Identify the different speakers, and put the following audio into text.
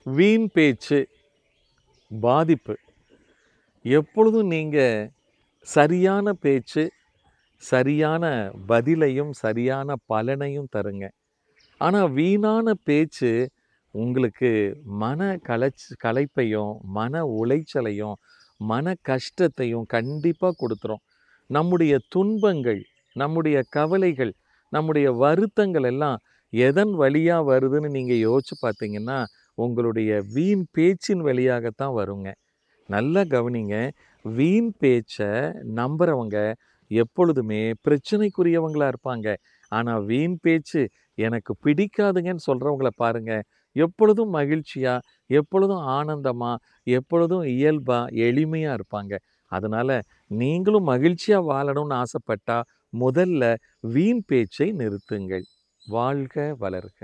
Speaker 1: வீண் பேச்சு, பாதிப்பு. எப்பொழுதும் நீங்கள் சரியான பேச்சு, சரியான பதிலையும் சரியான பலனையும் தருங்க. ஆனால் வீணான பேச்சு உங்களுக்கு மன களைப்பையும் மன உளைச்சலையும் மன கஷ்டத்தையும் கண்டிப்பாக கொடுத்துரும். நம்முடைய துன்பங்கள், நம்முடைய கவலைகள், நம்முடைய வருத்தங்கள் எல்லாம் எதன் வழியாக வருதுன்னு நீங்கள் யோசிச்சு பார்த்தீங்கன்னா உங்களுடைய வீண் பேச்சின் வழியாகத்தான் வருங்க. நல்லா கவனிங்க. வீண் பேச்ச நம்புறவங்க எப்பொழுதுமே பிரச்சனைக்குரியவங்களா இருப்பாங்க. ஆனா வீண் பேச்சு எனக்கு பிடிக்காதுங்கன்னு சொல்றவங்கள பாருங்க, எப்பொழுதும் மகிழ்ச்சியா, எப்பொழுதும் ஆனந்தமா, எப்பொழுதும் இயல்பா, எளிமையா இருப்பாங்க. அதனால நீங்களும் மகிழ்ச்சியா வாழணும்னு ஆசைப்பட்டா, முதல்ல வீண் பேச்சை நிறுத்துங்கள். வாழ்க வளர்க!